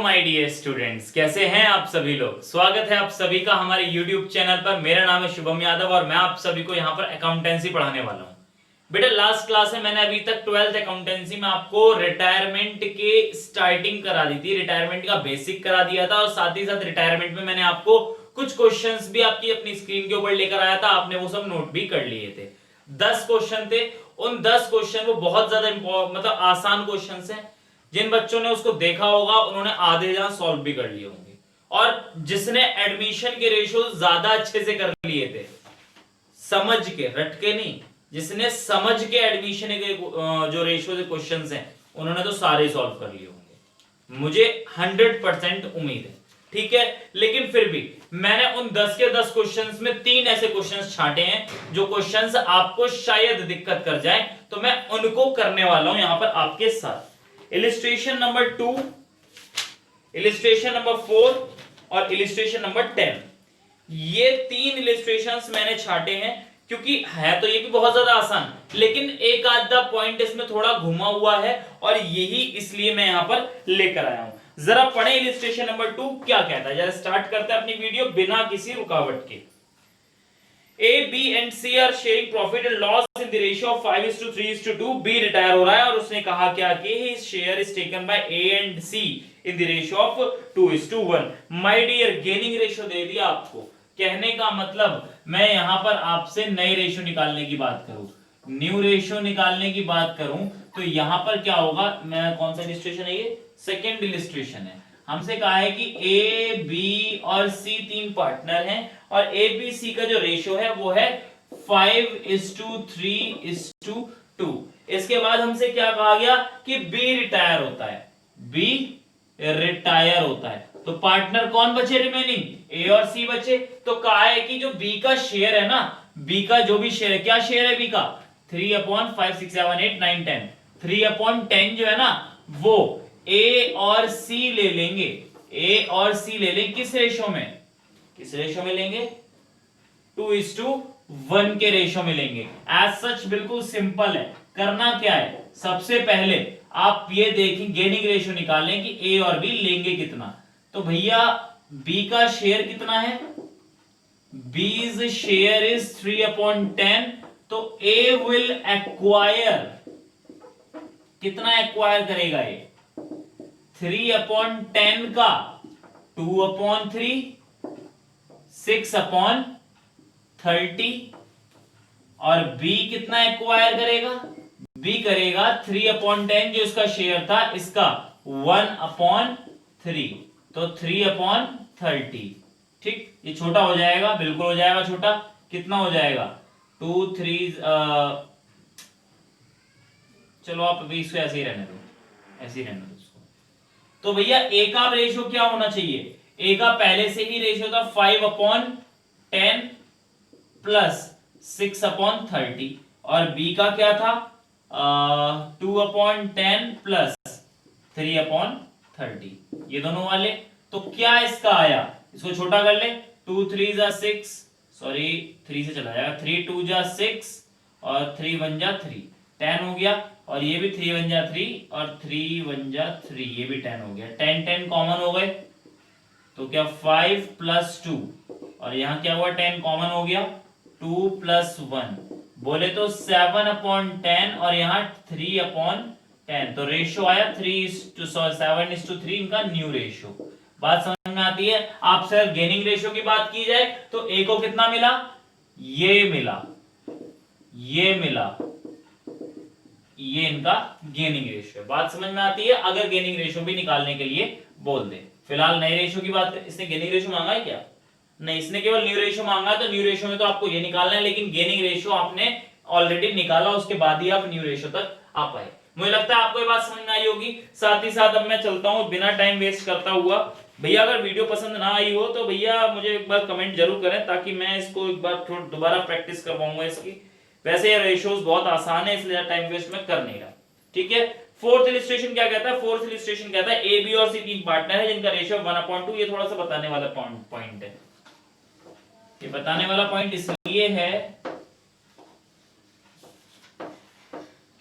My dear students, कैसे हैं आप सभी लोग। स्वागत है आप सभी का हमारे YouTube चैनल पर। मेरा नाम है शुभम यादव और मैं आप सभी को यहाँ पर अकाउंटेंसी पढ़ाने वाला हूँ। बेटा लास्ट क्लास में मैंने अभी तक 12th अकाउंटेंसी में आपको रिटायरमेंट के स्टार्टिंग करा दी थी, रिटायरमेंट का बेसिक करा दिया था और साथ ही साथ रिटायरमेंट में मैंने आपको कुछ क्वेश्चंस भी आपकी अपनी स्क्रीन के ऊपर लेकर आया था। आपने वो सब नोट भी कर लिए थे। 10 क्वेश्चन थे। उन 10 क्वेश्चन वो बहुत ज्यादा मतलब आसान क्वेश्चन हैं। जिन बच्चों ने उसको देखा होगा उन्होंने आधे जहां सॉल्व भी कर लिए होंगे, और जिसने एडमिशन के रेशियो ज्यादा अच्छे से कर लिए थे, समझ के, रट के नहीं, जिसने समझ के एडमिशन के जो रेशियो के क्वेश्चंस हैं उन्होंने तो सारे सॉल्व कर लिए होंगे, मुझे 100% उम्मीद है। ठीक है, लेकिन फिर भी मैंने उन 10 के 10 क्वेश्चंस में 3 ऐसे क्वेश्चंस छांटे हैं जो क्वेश्चंस आपको शायद दिक्कत कर जाएं, तो मैं उनको करने वाला हूं यहां पर आपके साथ। इलिस्ट्रेशन नंबर 2, इलिस्ट्रेशन नंबर 4 और इलिस्ट्रेशन नंबर 10, ये 3 इलिस्ट्रेशंस मैंने छांटे हैं क्योंकि है तो ये भी बहुत ज्यादा आसान, लेकिन एक आधा पॉइंट इसमें थोड़ा घुमा हुआ है और यही इसलिए मैं यहां पर लेकर आया हूं। जरा पढ़े इलिस्ट्रेशन नंबर 2 क्या कहता है। जरा स्टार्ट करते हैं अपनी वीडियो बिना किसी रुकावट के। A, B and C are sharing profit and loss in the ratio of 5:3:2. B retire हो रहा है और उसने कहा क्या कि his share is taken by A and C in the ratio of 2:1. My dear, gaining ratio दे दिया आपको। कहने का मतलब मैं यहां पर आपसे नए रेशियो निकालने की बात करूं, न्यू रेशियो निकालने की बात करूं, तो यहां पर क्या होगा। मैं कौन सा इलिस्ट्रेशन है ये? सेकेंड इलिस्ट्रेशन है। हमसे कहा है कि ए, बी और सी 3 पार्टनर हैं और ए बी सी का जो रेशियो है वो है 5:3:2। इसके बाद हमसे क्या कहा गया कि बी रिटायर होता है, बी रिटायर होता है, तो पार्टनर कौन बचे रिमेनिंग? ए और सी बचे। तो कहा है कि जो बी का शेयर है ना, बी का जो भी शेयर है, क्या शेयर है बी का? 3/5 6 7 8 9 10, 3/10 जो है ना वो ए और सी ले लेंगे, ए और सी ले लेंगे किस रेशो में? किस रेशो में लेंगे? 2:1 के रेशो में लेंगे। एज सच बिल्कुल सिंपल है। करना क्या है, सबसे पहले आप ये देखें, गेनिंग रेशो निकालें कि ए और बी लेंगे कितना। तो भैया बी का शेयर कितना है? बीज शेयर इज 3/10, तो ए विल एक्वायर, कितना एक्वायर करेगा ये? 3/10 का 2/3, 6/30, और बी कितना एक्वायर करेगा? बी करेगा 3/10 जो इसका शेयर था इसका 1/3, तो 3/30। ठीक, ये छोटा हो जाएगा, बिल्कुल हो जाएगा छोटा। कितना हो जाएगा? 2 3 चलो आप अभी इसको ऐसे ही रहने दो, ऐसे ही रहने दो। तो भैया ए का रेशियो क्या होना चाहिए? ए का पहले से ही रेशियो था 5/10 प्लस 6/30, और बी का क्या था? 2/10 प्लस 3/30, ये दोनों वाले। तो क्या इसका आया? इसको छोटा कर ले, 2 3 6, सॉरी 3 से चला जाएगा, 3 2 6 और 3 1 3, 10 हो गया, और ये भी 3 1 3 और 3 1 3, ये भी 10 हो गया। 10 10 कॉमन हो गए, तो क्या 5 + 2, और यहाँ क्या हुआ? 10 कॉमन हो गया, 2 + 1, बोले तो 7/10, और यहाँ 3/10, तो रेशियो आया 7:3, इनका न्यू रेशियो। बात समझ में आती है? आपसे गेनिंग रेशियो की बात की जाए तो ए को कितना मिला? ये मिला, ये मिला, ये इनका गेनिंग रेशियो। बात समझ में आती है? अगर गेनिंग रेशियो भी निकालने के लिए बोल दे। फिलहाल नए रेशियो की बात, इसने गेनिंग रेशियो मांगा है क्या? नहीं, इसने केवल न्यू रेशियो मांगा, तो न्यू रेशियो में तो आपको ये निकालना है, लेकिन गेनिंग रेशियो आपने ऑलरेडी निकाला, उसके बाद ही आप न्यू रेशियो तक आ पाए। मुझे लगता है आपको ये बात समझ में आई होगी। साथ ही साथ अब मैं चलता हूं बिना टाइम वेस्ट करता हुआ। भैया अगर वीडियो पसंद ना आई हो तो भैया मुझे एक बार कमेंट जरूर करें, ताकि मैं इसको एक बार थोड़ा दोबारा प्रैक्टिस करवाऊंगा इसकी। वैसे ये रेशियोज बहुत आसान है, इसलिए टाइम वेस्ट मैं कर नहीं रहा। ठीक है, फोर्थ इलिस्ट्रेशन क्या कहता है? फोर्थ इलिस्ट्रेशन कहता है ए बी और सी 3 पार्टनर है जिनका रेशियो 1/2। ये थोड़ा सा बताने वाला पॉइंट है। ये बताने वाला पॉइंट इसलिए है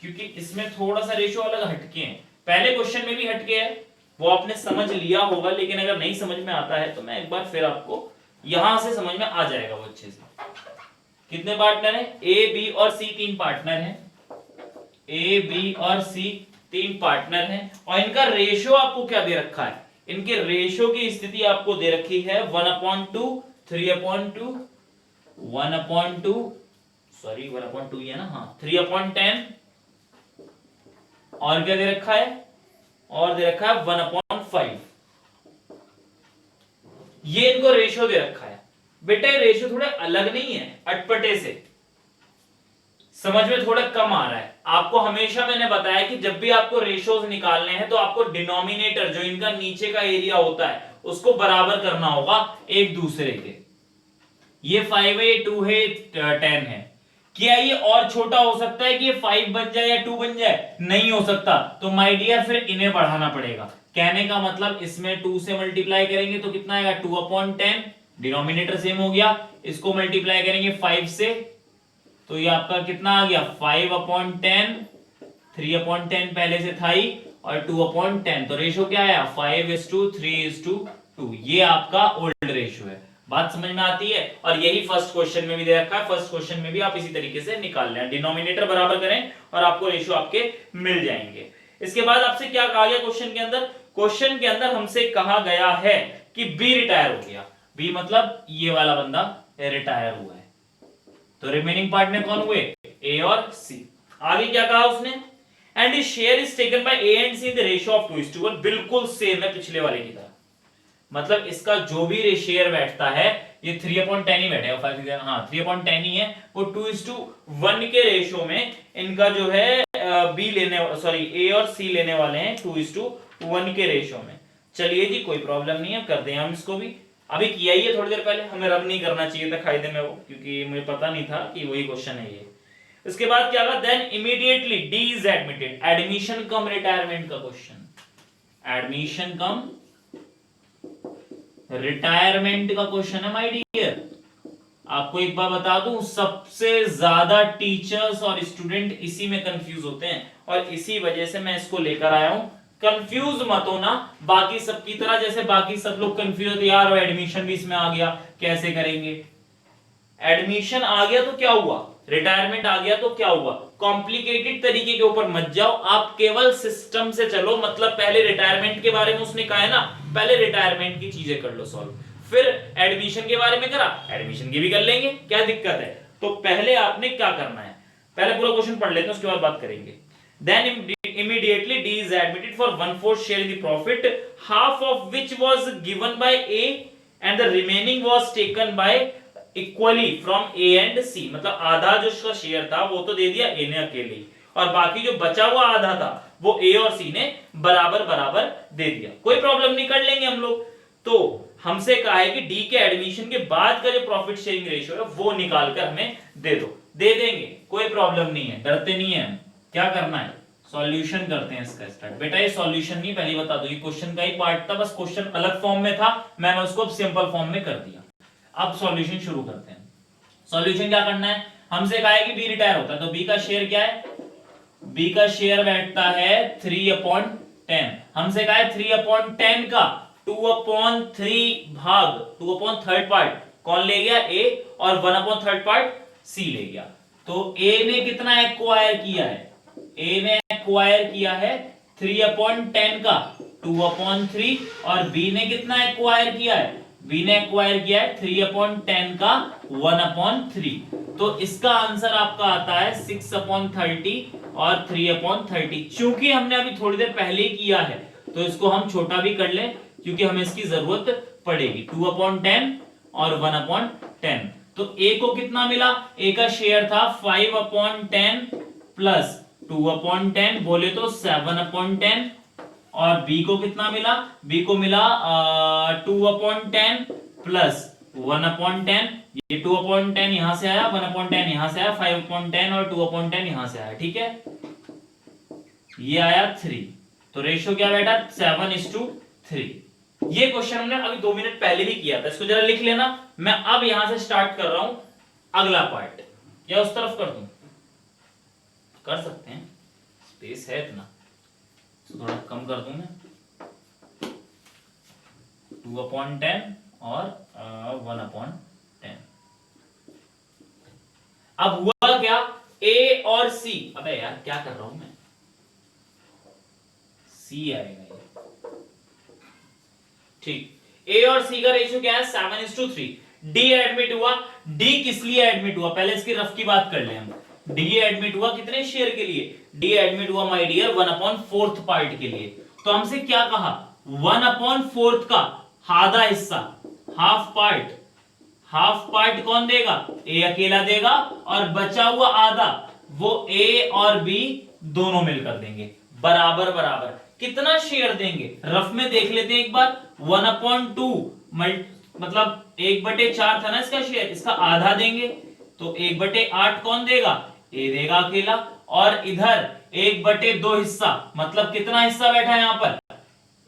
क्योंकि इसमें थोड़ा सा रेशियो अलग हटके हैं। पहले क्वेश्चन में भी हटके है, वो आपने समझ लिया होगा, लेकिन अगर नहीं समझ में आता है तो मैं एक बार फिर आपको यहां से समझ में आ जाएगा वो अच्छे से। कितने पार्टनर है? ए बी और सी तीन पार्टनर हैं, ए बी और सी तीन पार्टनर हैं, और इनका रेशियो आपको क्या दे रखा है? इनके रेशियो की स्थिति आपको दे रखी है 1/2, 3/2, 1/2, सॉरी 1/2 ही है ना, हाँ 3/10, और क्या दे रखा है? और दे रखा है 1/5। ये इनको रेशियो दे रखा है। बेटा ये रेशियो थोड़े अलग नहीं है अटपटे से, समझ में थोड़ा कम आ रहा है आपको। हमेशा मैंने बताया कि जब भी आपको रेशियोज निकालने हैं तो आपको डिनोमिनेटर जो इनका नीचे का एरिया होता है उसको बराबर करना होगा एक दूसरे के। ये 5 है, ये 2 है, 10 है। क्या ये और छोटा हो सकता है कि ये 5 बन जाए या 2 बन जाए? नहीं हो सकता। तो माय डियर फिर इन्हें बढ़ाना पड़ेगा। कहने का मतलब इसमें 2 से मल्टीप्लाई करेंगे तो कितना आएगा? 2/10, डिनोमिनेटर सेम हो गया। इसको मल्टीप्लाई करेंगे 5 से तो ये आपका कितना आ गया? 5/10, 3/10 पहले से था ही, और 2/10। तो रेशियो क्या आया? 5:3:2। ये आपका ओल्ड रेशियो है। बात समझ में आती है? और यही फर्स्ट क्वेश्चन में भी दे रखा है। फर्स्ट क्वेश्चन में भी आप इसी तरीके से निकाल लें, डिनोमिनेटर बराबर करें और आपको रेशियो आपके मिल जाएंगे। इसके बाद आपसे क्या कहा गया क्वेश्चन के अंदर? क्वेश्चन के अंदर हमसे कहा गया है कि बी रिटायर हो गया। बी मतलब ये वाला बंदा रिटायर हुआ है। तो रिमेनिंग पार्टनर कौन हुए? ए और सी। आगे क्या कहा उसने? And his share is taken by A and C in the ratio of 2:1। बिल्कुल सेम है पिछले वाले की तरह। मतलब इसका जो भी शेयर बैठता है ये 3/10 ही बैठेगा, 3/10 ही है। वो 2:1 के रेशियो में इनका जो है बी लेने, सॉरी ए और सी लेने वाले हैं 2:1 के रेशियो में। चलिए जी कोई प्रॉब्लम नहीं है, कर दें हम इसको भी। अभी किया ही है थोड़ी देर पहले, हमें रब नहीं करना चाहिए था कायदे में वो, क्योंकि मुझे पता नहीं था कि वही क्वेश्चन है ये। इसके बाद क्या कहा? Then immediately D is admitted. Admission cum retirement का क्वेश्चन, एडमिशन कम रिटायरमेंट का क्वेश्चन है माय डियर। आपको एक बार बता दूं, सबसे ज्यादा टीचर्स और स्टूडेंट इसी में कंफ्यूज होते हैं, और इसी वजह से मैं इसको लेकर आया हूं। कंफ्यूज मत होना बाकी सब की तरह, जैसे बाकी सब लोग कंफ्यूज होते यार एडमिशन भी इसमें आ गया कैसे करेंगे। एडमिशन आ गया तो क्या हुआ, रिटायरमेंट आ गया तो क्या हुआ। कॉम्प्लिकेटेड तरीके के ऊपर मत जाओ, आप केवल सिस्टम से चलो। मतलब पहले रिटायरमेंट के बारे में उसने कहा है ना, पहले रिटायरमेंट की चीजें कर लो सॉल्व, फिर एडमिशन के बारे में करा, एडमिशन की भी कर लेंगे, क्या दिक्कत है। तो पहले आपने क्या करना है, पहले पूरा क्वेश्चन पढ़ लेते हैं, उसके बाद बात करेंगे। Then immediately D is admitted for 1/4 share in the profit, half of which was given by A and the remaining was taken by equally from A and C। मतलब आधा जो उसका शेयर था वो तो दे दिया A ने अकेले, और बाकी जो बचा हुआ आधा था वो A और C ने बराबर बराबर दे दिया। कोई प्रॉब्लम नहीं, कर लेंगे हम लोग। तो हमसे कहा है कि डी के एडमिशन के बाद का जो प्रॉफिट शेयरिंग रेशियो है वो निकाल कर हमें दे दो। दे देंगे, कोई प्रॉब्लम नहीं है, डरते नहीं है। क्या करना है, सॉल्यूशन करते हैं इसका स्टार्ट। बेटा ये सॉल्यूशन नहीं, पहले बता दो, ये क्वेश्चन का ही पार्ट था, बस क्वेश्चन अलग फॉर्म में था, मैंने उसको अब सिंपल फॉर्म में कर दिया। अब सॉल्यूशन शुरू करते हैं। सॉल्यूशन क्या करना है, हमसे कहा है कि बी रिटायर होता है, तो बी का शेयर क्या है? बी का शेयर बैठता है 3/10। हमसे कहा है 3/10 का 2/3 भाग 2/3 पार्ट कौन ले गया? ए, और 1/3 पार्ट सी ले गया। तो ए ने कितना एक्वायर किया है? ए ने एक्वायर किया है 3/10 का 2/3, और बी ने कितना एक्वायर किया है? बी ने एक्वायर किया है 3/10 का 1/3। तो इसका आंसर आपका आता है 6/30 और 3/30। चूंकि हमने अभी थोड़ी देर पहले ही किया है तो इसको हम छोटा भी कर लें, क्योंकि हमें इसकी जरूरत पड़ेगी। 2/10 और 1/10। तो ए को कितना मिला? ए का शेयर था 5/10 प्लस 2/10, बोले तो 7/10। और बी को कितना मिला? बी को मिला 2/10 प्लस 1/10। ये 2/10 यहां से आया, 1/10 यहां से आया, 5/10 और 2/10 यहां से आया, ठीक है। ये आया 3, तो रेशियो क्या बैठा? 7:3। ये क्वेश्चन हमने अभी 2 मिनट पहले भी किया था, इसको जरा लिख लेना। मैं अब यहां से स्टार्ट कर रहा हूं अगला पार्ट, या उस तरफ कर दूं? कर सकते हैं, स्पेस है इतना, थोड़ा कम कर दूं मैं। 2/10 और 1/10। अब हुआ क्या, ए और सी, अबे यार क्या कर रहा हूं मैं, सी आएगा ये, ठीक। ए और सी का रेशियो क्या है, 7:3। डी एडमिट हुआ, डी किस लिए एडमिट हुआ, पहले इसकी रफ की बात कर ले हम। डी एडमिट हुआ कितने शेयर के लिए, डी एडमिट हुआ माय डियर 1/4 पार्ट के लिए। तो हमसे क्या कहा, 1/4 का आधा हिस्सा, हाफ पार्ट, हाफ पार्ट कौन देगा, ए अकेला देगा, और बचा हुआ आधा वो ए और बी दोनों मिलकर देंगे, बराबर बराबर। कितना शेयर देंगे, रफ में देख लेते हैं एक बार। 1/2 मतलब 1/4 था ना इसका शेयर, इसका आधा देंगे, तो 1/8 कौन देगा, ए देगा अकेला, और इधर 1/2 हिस्सा, मतलब कितना हिस्सा बैठा है यहां पर,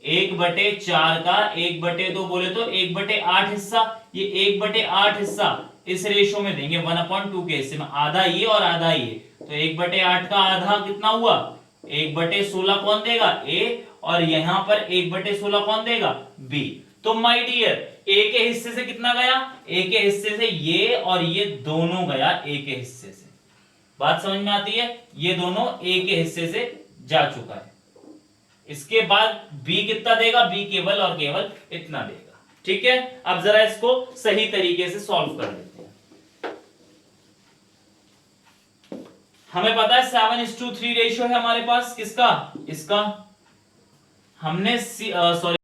1/4 का 1/2 बोले तो 1/8 हिस्सा, ये 1/8 हिस्सा इस रेशो में देंगे 1/2 के हिस्से में, आधा ये और आधा ये, तो 1/8 का आधा कितना हुआ, 1/16 कौन देगा, ए, और यहां पर 1/16 कौन देगा, बी। तो माय डियर ए के हिस्से से कितना गया, ए के हिस्से से ये और ये दोनों गया ए के हिस्से से, बात समझ में आती है, ये दोनों ए के हिस्से से जा चुका है। इसके बाद बी कितना देगा, बी केवल और केवल इतना देगा, ठीक है। अब जरा इसको सही तरीके से सॉल्व कर लेते हैं। हमें पता है 7:3 रेशियो है हमारे पास, किसका, इसका। हमने सॉरी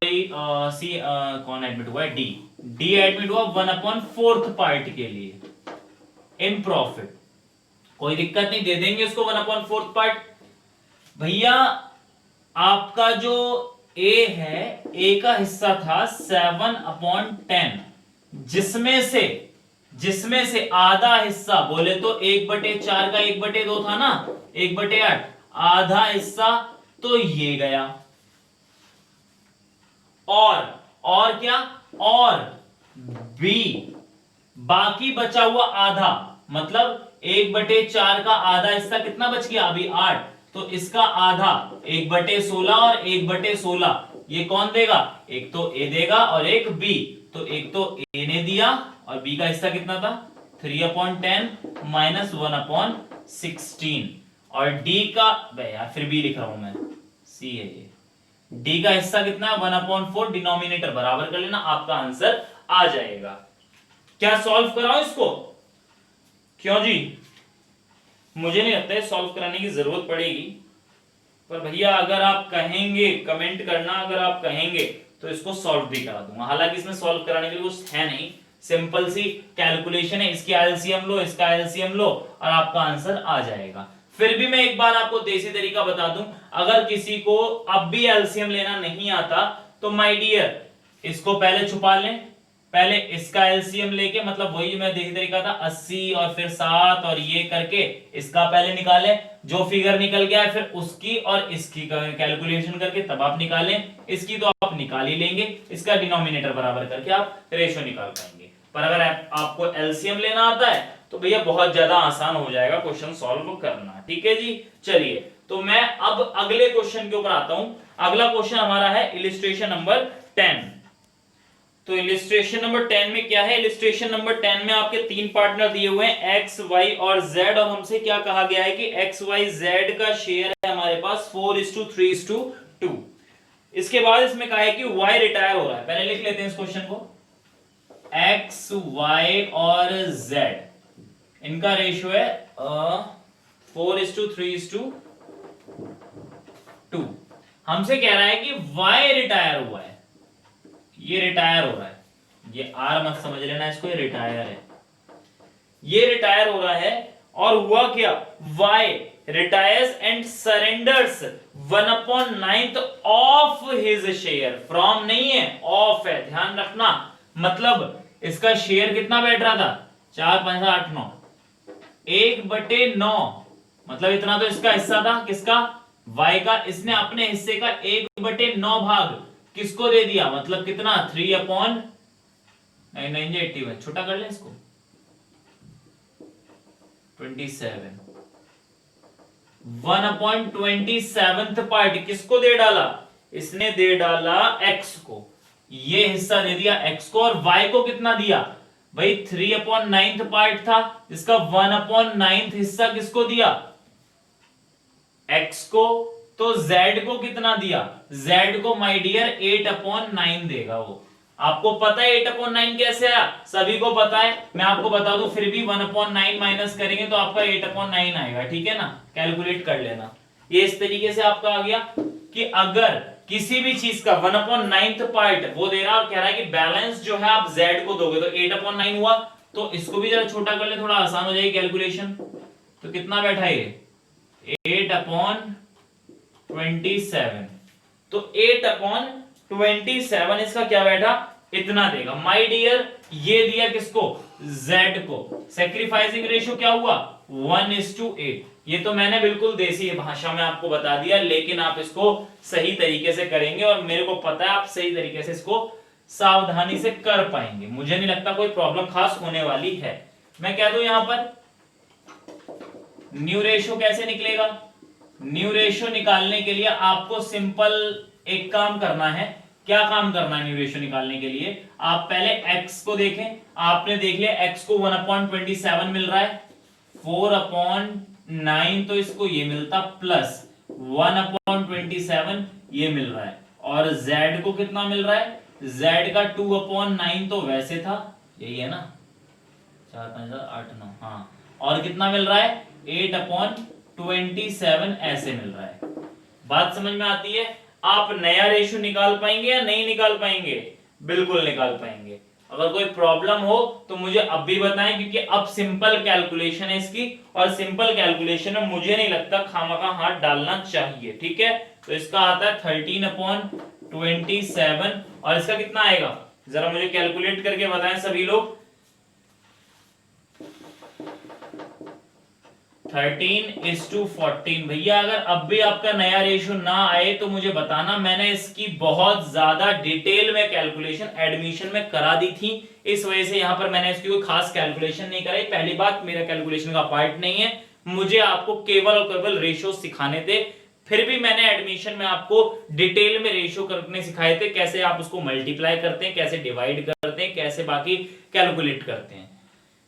सी कौन एडमिट हुआ है, डी, डी एडमिट हुआ 1/4 पार्ट के लिए इन प्रॉफिट, कोई दिक्कत नहीं, दे देंगे उसको 1/4 पार्ट। भैया आपका जो ए है, ए का हिस्सा था 7/10, जिसमें से आधा हिस्सा बोले तो 1/4 का 1/2 था ना, 1/8, आधा हिस्सा तो ये गया, और क्या, और बी बाकी बचा हुआ आधा, मतलब 1/4 का आधा हिस्सा कितना बच गया अभी 8, तो इसका आधा 1/16 और 1/16 ये कौन देगा, एक तो ए देगा और एक बी, तो एक तो ए ने दिया और बी का हिस्सा कितना था 3/10 माइनस 1/16, और डी का यार फिर बी लिख रहा हूं मैं, सी है ये, डी का हिस्सा कितना है 1/4, डिनोमिनेटर बराबर कर लेना, आपका आंसर आ जाएगा। क्या सॉल्व कराओ इसको, क्यों जी, मुझे नहीं लगता है सॉल्व कराने की जरूरत पड़ेगी, पर भैया अगर आप कहेंगे, कमेंट करना, अगर आप कहेंगे तो इसको सॉल्व भी करा दूंगा। हालांकि इसमें सॉल्व कराने के लिए कुछ है नहीं, सिंपल सी कैलकुलेशन है, इसकी एलसीएम लो, इसका एलसीएम लो और आपका आंसर आ जाएगा। फिर भी मैं एक बार आपको देसी तरीका बता दूं, अगर किसी को अब भी एलसीएम लेना नहीं आता तो माय डियर इसको पहले छुपा लें, पहले इसका एलसीएम लेके, मतलब वही मैं देसी तरीका था 80 और फिर 7 और ये करके इसका पहले निकालें, जो फिगर निकल गया है फिर उसकी और इसकी कैलकुलेशन करके तब आप निकालें, इसकी तो आप निकाल ही लेंगे, इसका डिनोमिनेटर बराबर करके आप रेशियो निकाल पाएंगे। पर अगर आपको एलसीएम लेना आता है तो भैया बहुत ज्यादा आसान हो जाएगा क्वेश्चन सॉल्व करना, ठीक है जी। चलिए तो मैं अब अगले क्वेश्चन के ऊपर आता हूं। अगला क्वेश्चन हमारा है इलिस्ट्रेशन नंबर 10। तो इलिस्ट्रेशन नंबर 10 में क्या है, इलिस्ट्रेशन नंबर 10 में आपके तीन पार्टनर दिए हुए हैं एक्स, वाई और जेड, और हमसे क्या कहा गया है कि एक्स वाई जेड का शेयर है हमारे पास 4:3:2। इसके बाद इसमें कहा है कि वाई रिटायर हो रहा है, पहले लिख लेते हैं इस क्वेश्चन को, एक्स वाई और जेड इनका रेशियो है 4:3:2। हमसे कह रहा है कि वाई रिटायर हुआ है, ये रिटायर हो रहा है, ये आर मत समझ लेना इसको, ये रिटायर है, ये रिटायर हो रहा है, और हुआ क्या, Y retires and surrenders 1/9 of his share, from नहीं है ऑफ है, ध्यान रखना, मतलब इसका शेयर कितना बैठ रहा था 4 5 8 9, 1/9, मतलब इतना तो इसका हिस्सा था, किसका, वाई का, इसने अपने हिस्से का 1/9 भाग किसको दे दिया, मतलब कितना 3/9 छोटा कर ले इसको 27, 1/27 पार्ट किसको दे डाला, इसने दे डाला एक्स को, ये हिस्सा दे दिया x को, और y को कितना दिया भाई 3/9 पार्ट था, इसका 1/9 हिस्सा किसको दिया x को, तो z को कितना दिया, z को माय डियर 8/9 देगा वो। आपको पता है 8/9 कैसे आया, सभी को पता है, मैं आपको बता दूं फिर भी 1/9 माइनस करेंगे तो आपका 8/9 आएगा, ठीक है ना, कैलकुलेट कर लेना। ये इस तरीके से आपका आ गया कि अगर किसी भी चीज का 1/9 पार्ट वो दे रहा और कह रहा है कि बैलेंस जो है आप z को दोगे तो 8/9 हुआ, तो इसको भी जरा छोटा कर ले, थोड़ा आसान हो जाएगी कैलकुलेशन। तो कितना बैठा ये 8/27, तो 8/27 इसका क्या बैठा, इतना देगा माय डियर। ये दिया किसको, z को। सैक्रिफाइसिंग रेशियो क्या हुआ 1:8। ये तो मैंने बिल्कुल देसी भाषा में आपको बता दिया, लेकिन आप इसको सही तरीके से करेंगे और मेरे को पता है आप सही तरीके से इसको सावधानी से कर पाएंगे, मुझे नहीं लगता कोई प्रॉब्लम खास होने वाली है। मैं कह दूं यहां पर न्यू रेशियो कैसे निकलेगा, न्यू रेशियो निकालने के लिए आपको सिंपल एक काम करना है। क्या काम करना है न्यू रेशियो निकालने के लिए, आप पहले x को देखें, आपने देख लिया x को 1/27 मिल रहा है, 4/9 तो इसको ये मिलता प्लस 1/27 ये मिल रहा है, और z को कितना मिल रहा है, z का 2/9 तो वैसे था, यही है ना, 4 5 8 9, हाँ, और कितना मिल रहा है 8/27 ऐसे मिल रहा है। बात समझ में आती है। आप नया रेशियो निकाल पाएंगे या नहीं निकाल पाएंगे, बिल्कुल निकाल पाएंगे। अगर कोई प्रॉब्लम हो तो मुझे अब भी बताएं, क्योंकि अब सिंपल कैलकुलेशन है इसकी, और सिंपल कैलकुलेशन में मुझे नहीं लगता खामखा हाथ डालना चाहिए, ठीक है। तो इसका आता है 13/27, और इसका कितना आएगा जरा मुझे कैलकुलेट करके बताएं सभी लोग। 13:14। भैया अगर अब भी आपका नया रेशियो ना आए तो मुझे बताना, मैंने इसकी बहुत ज्यादा डिटेल में कैलकुलेशन एडमिशन में करा दी थी, इस वजह से यहां पर मैंने इसकी कोई खास कैलकुलेशन नहीं कराई। पहली बात, मेरा कैलकुलेशन का पार्ट नहीं है, मुझे आपको केवल और केवल रेशियो सिखाने थे। फिर भी मैंने एडमिशन में आपको डिटेल में रेशियो करने सिखाए थे, कैसे आप उसको मल्टीप्लाई करते हैं, कैसे डिवाइड करते हैं, कैसे बाकी कैलकुलेट करते हैं।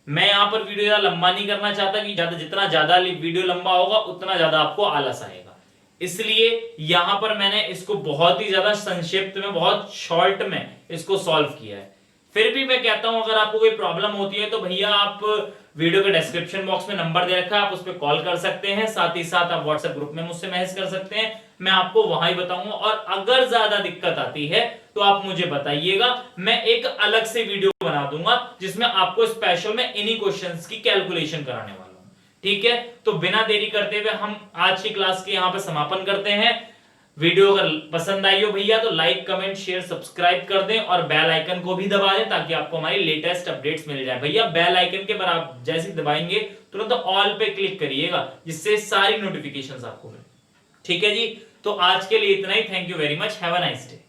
मैं यहां पर वीडियो ज्यादा लंबा नहीं करना चाहता कि जितना ज्यादा वीडियो लंबा होगा उतना ज्यादा आपको आलस आएगा, इसलिए यहां पर मैंने इसको बहुत ही ज्यादा संक्षिप्त में, बहुत शॉर्ट में इसको सॉल्व किया है। फिर भी मैं कहता हूं अगर आपको कोई प्रॉब्लम होती है तो भैया आप वीडियो के डिस्क्रिप्शन बॉक्स में नंबर दे रखा है, आप उस पर कॉल कर सकते हैं, साथ ही साथ आप व्हाट्सएप ग्रुप में मुझसे मैसेज कर सकते हैं, मैं आपको वहां ही बताऊंगा। और अगर ज्यादा दिक्कत आती है तो आप मुझे बताइएगा, मैं एक अलग से वीडियो बना दूंगा जिसमें आपको स्पेशल में इन्हीं क्वेश्चंस की कैलकुलेशन कराने वाला हूं, ठीक है। तो बिना देरी करते हुए हम आज की क्लास के यहां पर समापन करते हैं। वीडियो अगर पसंद आई हो भैया तो लाइक कमेंट शेयर सब्सक्राइब कर दें, और बेल आइकन को भी दबा दें ताकि आपको हमारी लेटेस्ट अपडेट्स मिल जाए। भैया बेल आइकन के बराबर जैसे दबाएंगे तुरंत ऑल पे क्लिक करिएगा, जिससे सारी नोटिफिकेशंस आपको मिले, ठीक है जी। तो आज के लिए इतना ही, thank you very much, have a nice day.